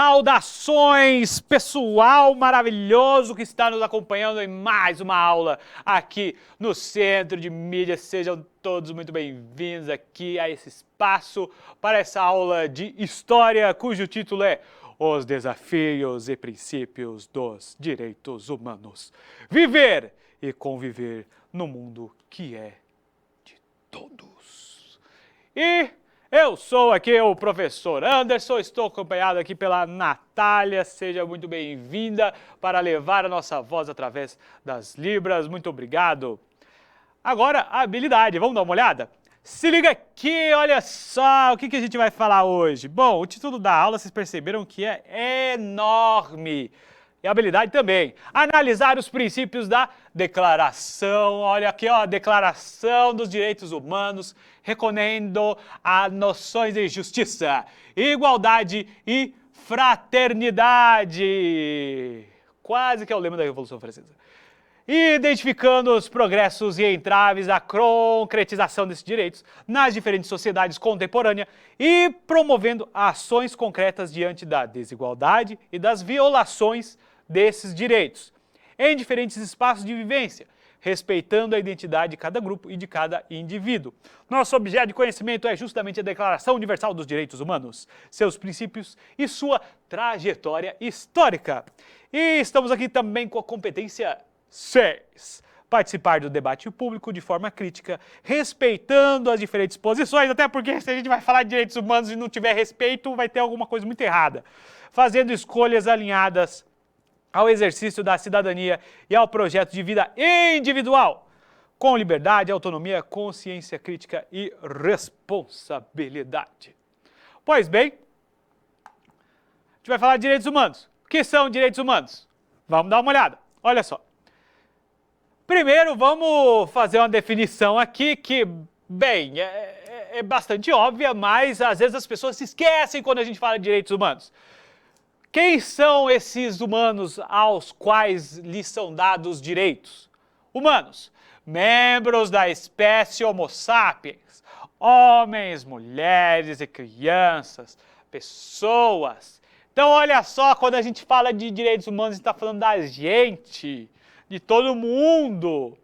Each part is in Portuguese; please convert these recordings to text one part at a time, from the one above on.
Saudações, pessoal maravilhoso que está nos acompanhando em mais uma aula aqui no Centro de Mídia. Sejam todos muito bem-vindos aqui a esse espaço para essa aula de História, cujo título é Os Desafios e Princípios dos Direitos Humanos. Viver e conviver no mundo que é de todos. E eu sou aqui o professor Anderson, estou acompanhado aqui pela Natália, seja muito bem-vinda para levar a nossa voz através das Libras, muito obrigado. Agora, a habilidade, vamos dar uma olhada? Se liga aqui, olha só, o que a gente vai falar hoje? Bom, o título da aula, vocês perceberam que é enorme. E a habilidade também. Analisar os princípios da Declaração, olha aqui, ó, Declaração dos Direitos Humanos, reconhecendo as noções de justiça, igualdade e fraternidade. Quase que é o lema da Revolução Francesa. Identificando os progressos e entraves da concretização desses direitos nas diferentes sociedades contemporâneas e promovendo ações concretas diante da desigualdade e das violações desses direitos, em diferentes espaços de vivência, respeitando a identidade de cada grupo e de cada indivíduo. Nosso objeto de conhecimento é justamente a Declaração Universal dos Direitos Humanos, seus princípios e sua trajetória histórica. E estamos aqui também com a competência 6. Participar do debate público de forma crítica, respeitando as diferentes posições, até porque se a gente vai falar de direitos humanos e não tiver respeito, vai ter alguma coisa muito errada. Fazendo escolhas alinhadas ao exercício da cidadania e ao projeto de vida individual, com liberdade, autonomia, consciência crítica e responsabilidade. Pois bem, a gente vai falar de direitos humanos. O que são direitos humanos? Vamos dar uma olhada. Olha só. Primeiro, vamos fazer uma definição aqui que, bem, é bastante óbvia, mas às vezes as pessoas se esquecem quando a gente fala de direitos humanos. Quem são esses humanos aos quais lhes são dados direitos? Humanos, membros da espécie Homo sapiens, homens, mulheres e crianças, pessoas. Então, olha só, quando a gente fala de direitos humanos, a gente está falando da gente, de todo mundo.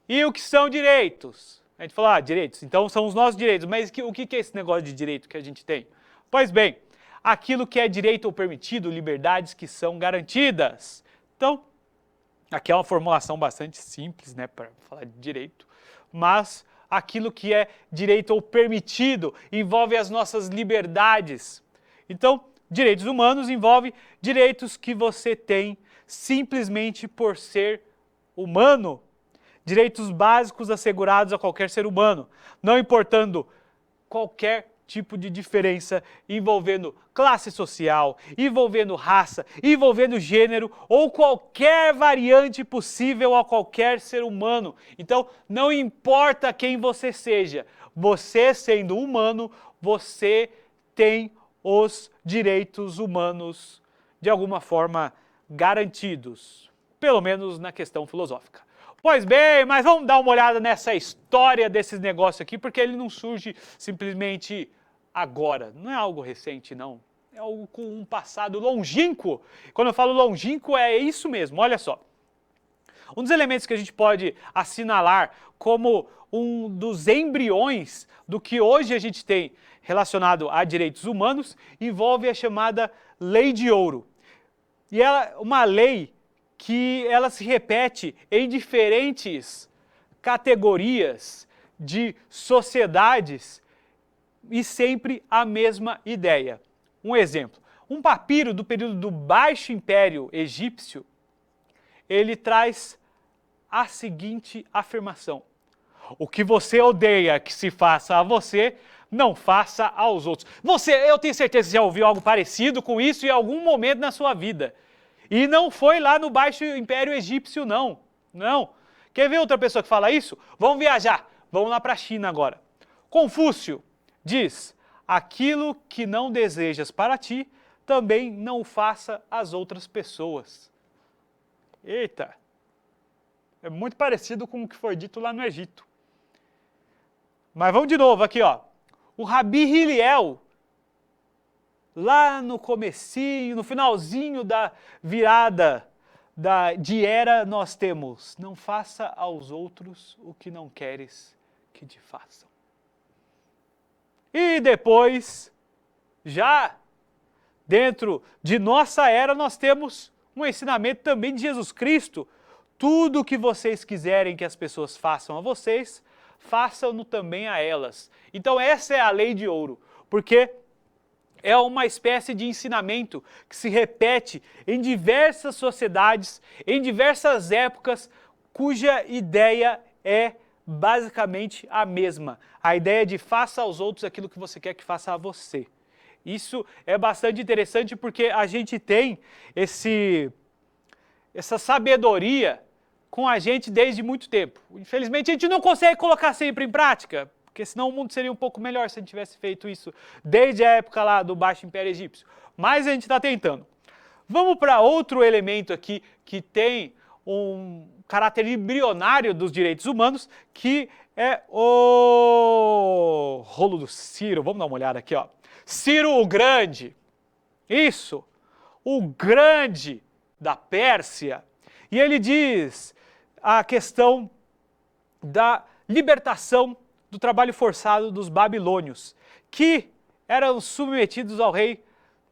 E o que são direitos? A gente fala, direitos, então são os nossos direitos, mas o que é esse negócio de direito que a gente tem? Pois bem, aquilo que é direito ou permitido, liberdades que são garantidas. Então, aqui é uma formulação bastante simples, né, para falar de direito, mas aquilo que é direito ou permitido envolve as nossas liberdades. Então, direitos humanos envolve direitos que você tem simplesmente por ser humano, direitos básicos assegurados a qualquer ser humano, não importando qualquer tipo de diferença envolvendo classe social, envolvendo raça, envolvendo gênero ou qualquer variante possível a qualquer ser humano. Então, não importa quem você seja, você sendo humano, você tem os direitos humanos de alguma forma garantidos, pelo menos na questão filosófica. Pois bem, mas vamos dar uma olhada nessa história desses negócios aqui, porque ele não surge simplesmente agora, não é algo recente, não. É algo com um passado longínquo. Quando eu falo longínquo, é isso mesmo, olha só. Um dos elementos que a gente pode assinalar como um dos embriões do que hoje a gente tem relacionado a direitos humanos envolve a chamada Lei de Ouro. E ela é uma lei que ela se repete em diferentes categorias de sociedades e sempre a mesma ideia. Um exemplo, um papiro do período do Baixo Império Egípcio, ele traz a seguinte afirmação: o que você odeia que se faça a você, não faça aos outros. Eu tenho certeza que já ouviu algo parecido com isso em algum momento na sua vida. E não foi lá no Baixo Império Egípcio, não. Não. Quer ver outra pessoa que fala isso? Vamos viajar. Vamos lá para a China agora. Confúcio diz: aquilo que não desejas para ti, também não faça às outras pessoas. Eita! É muito parecido com o que foi dito lá no Egito. Mas vamos de novo aqui, ó. O Rabi Hillel lá no comecinho, no finalzinho da virada de era, nós temos: não faça aos outros o que não queres que te façam. E depois, já dentro de nossa era, nós temos um ensinamento também de Jesus Cristo: tudo o que vocês quiserem que as pessoas façam a vocês, façam-no também a elas. Então essa é a lei de ouro, porque é uma espécie de ensinamento que se repete em diversas sociedades, em diversas épocas, cuja ideia é basicamente a mesma. A ideia de faça aos outros aquilo que você quer que faça a você. Isso é bastante interessante porque a gente tem essa sabedoria com a gente desde muito tempo. Infelizmente a gente não consegue colocar sempre em prática, porque senão o mundo seria um pouco melhor se a gente tivesse feito isso desde a época lá do Baixo Império Egípcio. Mas a gente está tentando. Vamos para outro elemento aqui que tem um caráter embrionário dos direitos humanos, que é o rolo do Ciro. Vamos dar uma olhada aqui, ó. Ciro o Grande. Isso, o Grande da Pérsia. E ele diz a questão da libertação do trabalho forçado dos babilônios, que eram submetidos ao rei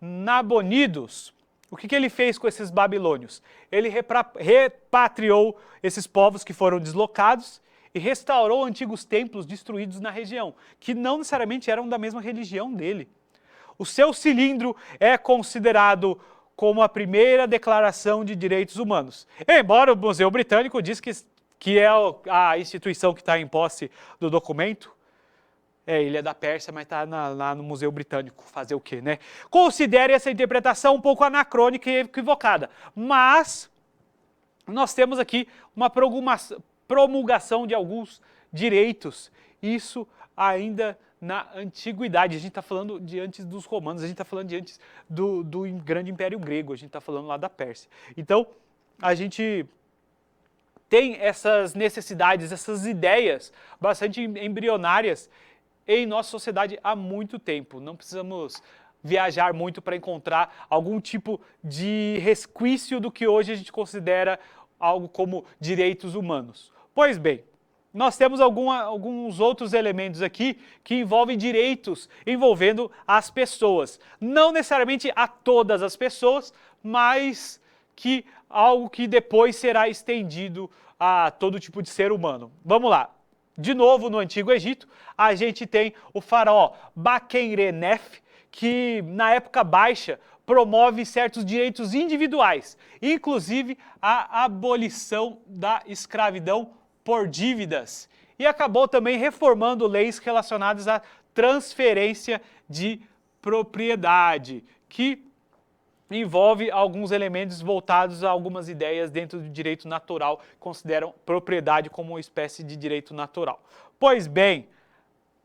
Nabonidos. O que ele fez com esses babilônios? Ele repatriou esses povos que foram deslocados e restaurou antigos templos destruídos na região, que não necessariamente eram da mesma religião dele. O seu cilindro é considerado como a primeira declaração de direitos humanos. Embora o Museu Britânico diz que é a instituição que está em posse do documento, ele é da Pérsia, mas está lá no Museu Britânico. Fazer o quê, né? Considere essa interpretação um pouco anacrônica e equivocada, mas nós temos aqui uma promulgação de alguns direitos, isso ainda na antiguidade. A gente está falando de antes dos romanos, a gente está falando de antes do grande império grego, a gente está falando lá da Pérsia. Então, a gente tem essas necessidades, essas ideias bastante embrionárias em nossa sociedade há muito tempo. Não precisamos viajar muito para encontrar algum tipo de resquício do que hoje a gente considera algo como direitos humanos. Pois bem, nós temos alguns outros elementos aqui que envolvem direitos envolvendo as pessoas. Não necessariamente a todas as pessoas, mas que algo que depois será estendido a todo tipo de ser humano. Vamos lá. De novo, no Antigo Egito, a gente tem o faraó Baquenrenef, que na época baixa promove certos direitos individuais, inclusive a abolição da escravidão por dívidas, e acabou também reformando leis relacionadas à transferência de propriedade, que envolve alguns elementos voltados a algumas ideias dentro do direito natural, que consideram propriedade como uma espécie de direito natural. Pois bem,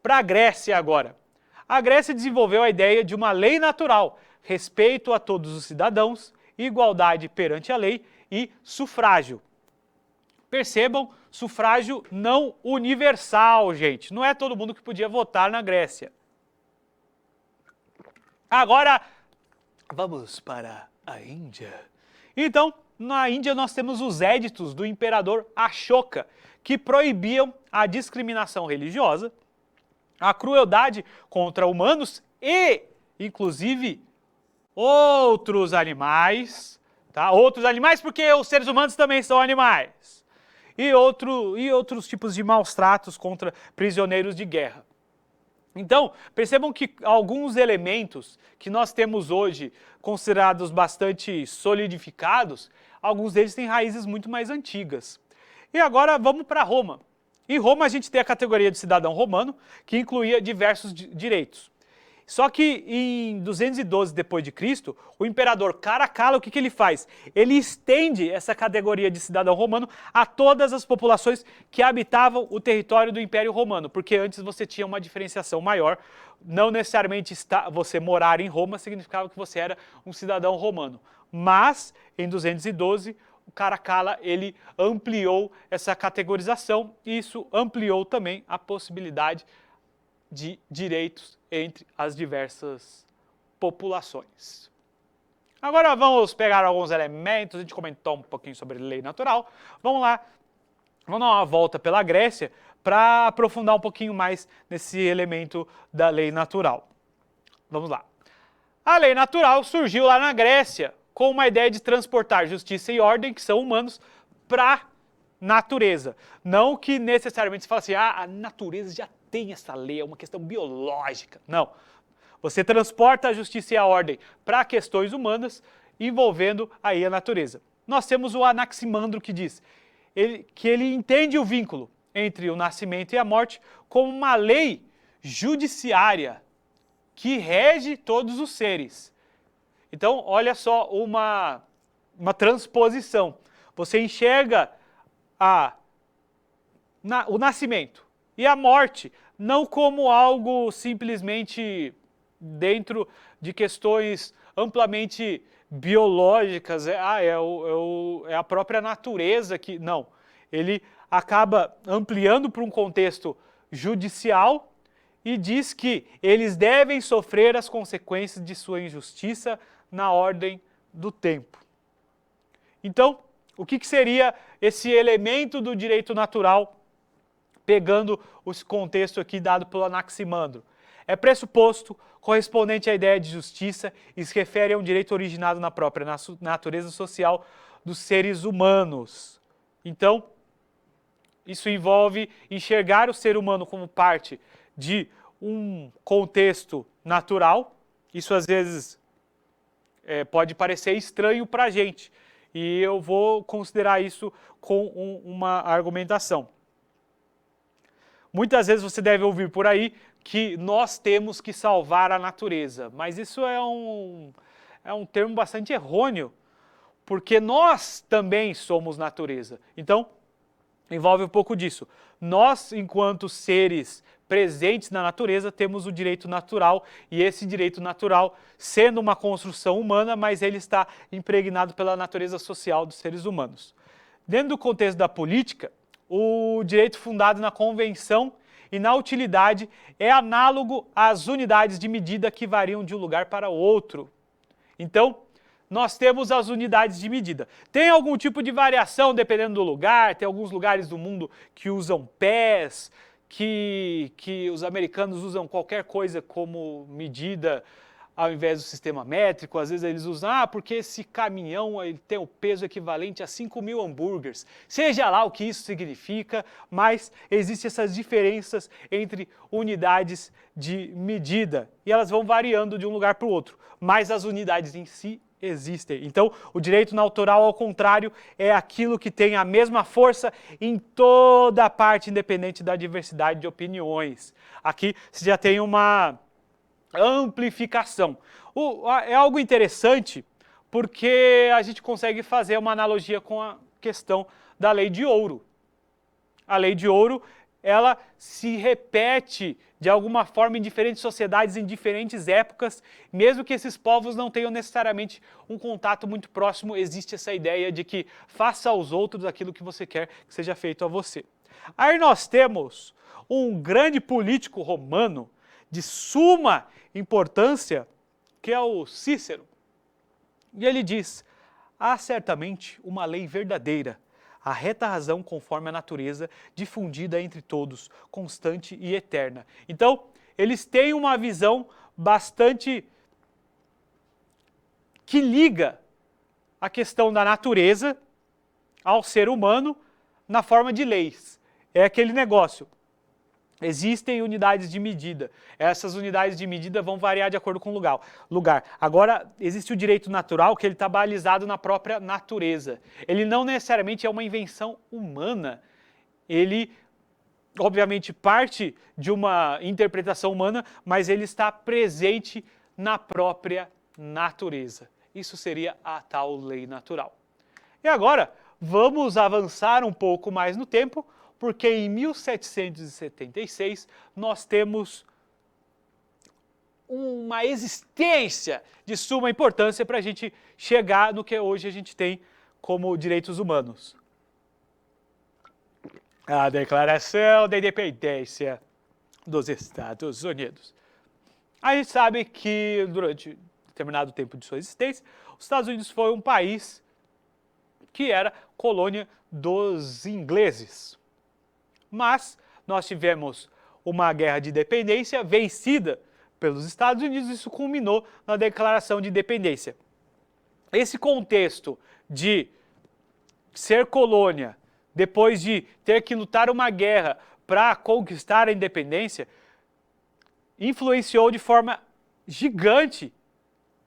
para a Grécia agora. A Grécia desenvolveu a ideia de uma lei natural, respeito a todos os cidadãos, igualdade perante a lei e sufrágio. Percebam, sufrágio não universal, gente. Não é todo mundo que podia votar na Grécia. Agora, vamos para a Índia. Então, na Índia nós temos os éditos do imperador Ashoka, que proibiam a discriminação religiosa, a crueldade contra humanos e, inclusive, outros animais, tá? Outros animais porque os seres humanos também são animais. E outros tipos de maus tratos contra prisioneiros de guerra. Então, percebam que alguns elementos que nós temos hoje considerados bastante solidificados, alguns deles têm raízes muito mais antigas. E agora vamos para Roma. Em Roma a gente tem a categoria de cidadão romano, que incluía diversos direitos. Só que em 212 d.C., o imperador Caracalla, o que ele faz? Ele estende essa categoria de cidadão romano a todas as populações que habitavam o território do Império Romano, porque antes você tinha uma diferenciação maior, não necessariamente você morar em Roma significava que você era um cidadão romano. Mas, em 212, o Caracalla ele ampliou essa categorização e isso ampliou também a possibilidade de direitos entre as diversas populações. Agora vamos pegar alguns elementos, a gente comentou um pouquinho sobre lei natural. Vamos lá, vamos dar uma volta pela Grécia para aprofundar um pouquinho mais nesse elemento da lei natural. Vamos lá. A lei natural surgiu lá na Grécia com uma ideia de transportar justiça e ordem, que são humanos, para a natureza. Não que necessariamente se fala assim, a natureza já tem essa lei, é uma questão biológica. Não. Você transporta a justiça e a ordem para questões humanas, envolvendo aí a natureza. Nós temos o Anaximandro que diz que ele entende o vínculo entre o nascimento e a morte como uma lei judiciária que rege todos os seres. Então, olha só uma transposição. Você enxerga o nascimento e a morte não como algo simplesmente dentro de questões amplamente biológicas, é a própria natureza que... Não, ele acaba ampliando para um contexto judicial e diz que eles devem sofrer as consequências de sua injustiça na ordem do tempo. Então, o que seria esse elemento do direito natural, pegando esse contexto aqui dado pelo Anaximandro? É pressuposto correspondente à ideia de justiça e se refere a um direito originado na própria natureza social dos seres humanos. Então, isso envolve enxergar o ser humano como parte de um contexto natural. Isso às vezes pode parecer estranho para a gente, e eu vou considerar isso com uma argumentação. Muitas vezes você deve ouvir por aí que nós temos que salvar a natureza, mas isso é um termo bastante errôneo, porque nós também somos natureza. Então, envolve um pouco disso. Nós, enquanto seres presentes na natureza, temos o direito natural, e esse direito natural, sendo uma construção humana, mas ele está impregnado pela natureza social dos seres humanos. Dentro do contexto da política, o direito fundado na convenção e na utilidade é análogo às unidades de medida que variam de um lugar para outro. Então, nós temos as unidades de medida. Tem algum tipo de variação dependendo do lugar, tem alguns lugares do mundo que usam pés, que os americanos usam qualquer coisa como medida ao invés do sistema métrico. Às vezes eles usam, porque esse caminhão ele tem o peso equivalente a 5.000 hambúrgueres. Seja lá o que isso significa, mas existem essas diferenças entre unidades de medida. E elas vão variando de um lugar para o outro, mas as unidades em si existem. Então, o direito natural, ao contrário, é aquilo que tem a mesma força em toda a parte, independente da diversidade de opiniões. Aqui você já tem uma amplificação. É algo interessante porque a gente consegue fazer uma analogia com a questão da lei de ouro. A lei de ouro, ela se repete de alguma forma em diferentes sociedades, em diferentes épocas, mesmo que esses povos não tenham necessariamente um contato muito próximo, existe essa ideia de que faça aos outros aquilo que você quer que seja feito a você. Aí nós temos um grande político romano de suma importância, que é o Cícero. E ele diz: há certamente uma lei verdadeira, a reta razão conforme a natureza, difundida entre todos, constante e eterna. Então, eles têm uma visão bastante que liga a questão da natureza ao ser humano na forma de leis. É aquele negócio. Existem unidades de medida. Essas unidades de medida vão variar de acordo com o lugar. Agora, existe o direito natural, que ele está balizado na própria natureza. Ele não necessariamente é uma invenção humana. Ele, obviamente, parte de uma interpretação humana, mas ele está presente na própria natureza. Isso seria a tal lei natural. E agora, vamos avançar um pouco mais no tempo, porque em 1776 nós temos uma existência de suma importância para a gente chegar no que hoje a gente tem como direitos humanos. A Declaração da Independência dos Estados Unidos. A gente sabe que durante determinado tempo de sua existência, os Estados Unidos foi um país que era colônia dos ingleses. Mas nós tivemos uma guerra de independência vencida pelos Estados Unidos, isso culminou na Declaração de Independência. Esse contexto de ser colônia, depois de ter que lutar uma guerra para conquistar a independência, influenciou de forma gigante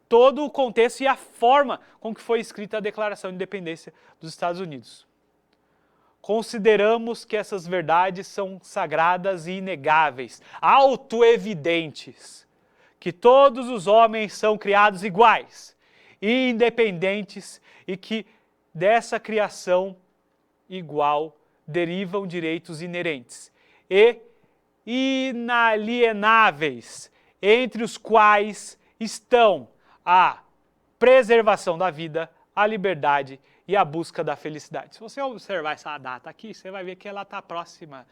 todo o contexto e a forma com que foi escrita a Declaração de Independência dos Estados Unidos. Consideramos que essas verdades são sagradas e inegáveis, autoevidentes, que todos os homens são criados iguais e independentes e que dessa criação igual derivam direitos inerentes e inalienáveis, entre os quais estão a preservação da vida, a liberdade e a busca da felicidade. Se você observar essa data aqui, você vai ver que ela está próxima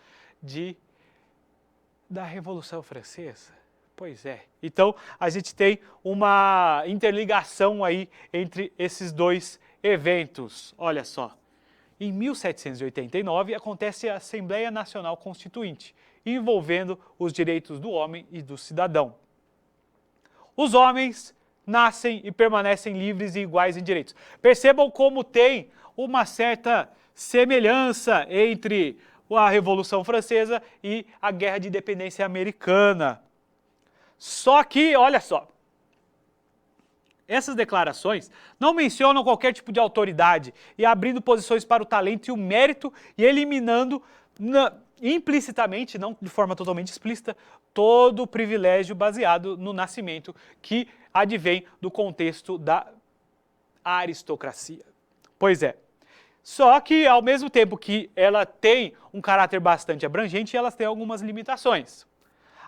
da Revolução Francesa. Pois é. Então, a gente tem uma interligação aí entre esses dois eventos. Olha só. Em 1789, acontece a Assembleia Nacional Constituinte, envolvendo os direitos do homem e do cidadão. Os homens nascem e permanecem livres e iguais em direitos. Percebam como tem uma certa semelhança entre a Revolução Francesa e a Guerra de Independência Americana. Só que, olha só, essas declarações não mencionam qualquer tipo de autoridade e abrindo posições para o talento e o mérito e eliminando implicitamente, não de forma totalmente explícita, todo o privilégio baseado no nascimento que advém do contexto da aristocracia. Pois é. Só que, ao mesmo tempo que ela tem um caráter bastante abrangente, elas têm algumas limitações.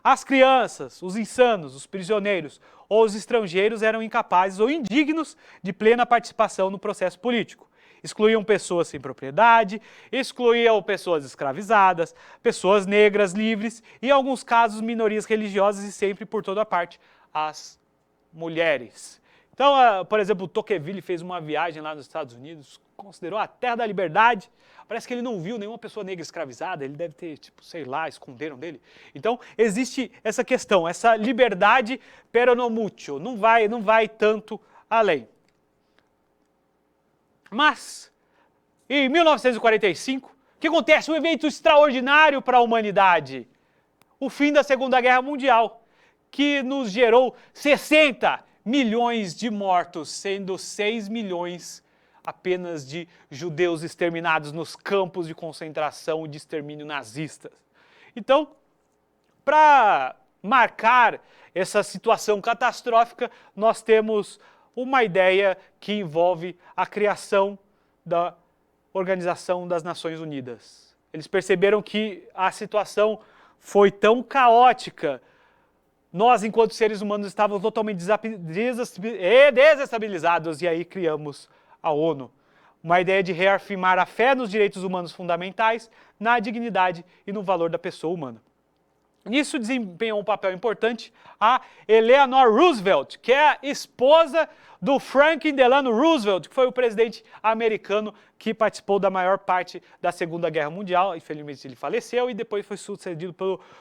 As crianças, os insanos, os prisioneiros ou os estrangeiros eram incapazes ou indignos de plena participação no processo político. Excluíam pessoas sem propriedade, excluíam pessoas escravizadas, pessoas negras livres e, em alguns casos, minorias religiosas e sempre, por toda parte, as mulheres. Então, por exemplo, Tocqueville fez uma viagem lá nos Estados Unidos, considerou a terra da liberdade. Parece que ele não viu nenhuma pessoa negra escravizada, ele deve ter, sei lá, esconderam dele. Então, existe essa questão, essa liberdade pero no mucho, não vai tanto além. Mas, em 1945, o que acontece? Um evento extraordinário para a humanidade. O fim da Segunda Guerra Mundial, que nos gerou 60 milhões de mortos, sendo 6 milhões apenas de judeus exterminados nos campos de concentração e de extermínio nazistas. Então, para marcar essa situação catastrófica, nós temos uma ideia que envolve a criação da Organização das Nações Unidas. Eles perceberam que a situação foi tão caótica, nós, enquanto seres humanos, estávamos totalmente desestabilizados e aí criamos a ONU. Uma ideia de reafirmar a fé nos direitos humanos fundamentais, na dignidade e no valor da pessoa humana. Nisso desempenhou um papel importante a Eleanor Roosevelt, que é a esposa do Franklin Delano Roosevelt, que foi o presidente americano que participou da maior parte da Segunda Guerra Mundial. Infelizmente ele faleceu e depois foi sucedido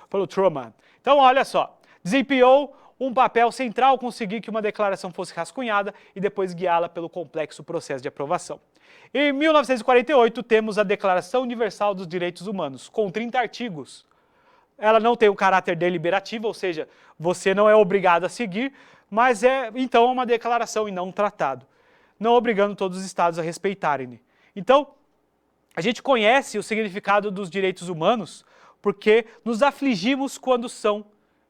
pelo Truman. Então olha só, desempenhou um papel central conseguir que uma declaração fosse rascunhada e depois guiá-la pelo complexo processo de aprovação. Em 1948 temos a Declaração Universal dos Direitos Humanos, com 30 artigos. Ela não tem o caráter deliberativo, ou seja, você não é obrigado a seguir, mas então é uma declaração e não um tratado, não obrigando todos os estados a respeitarem. Então, a gente conhece o significado dos direitos humanos porque nos afligimos quando são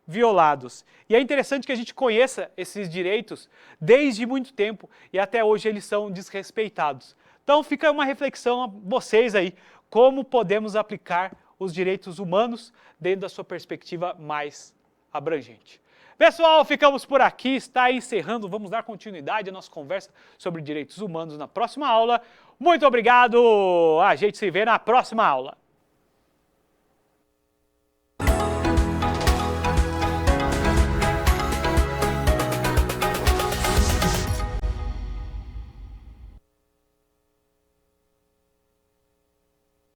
violados. E é interessante que a gente conheça esses direitos desde muito tempo e até hoje eles são desrespeitados. Então fica uma reflexão a vocês aí, como podemos aplicar os direitos humanos dentro da sua perspectiva mais abrangente. Pessoal, ficamos por aqui, está encerrando, vamos dar continuidade à nossa conversa sobre direitos humanos na próxima aula. Muito obrigado, a gente se vê na próxima aula.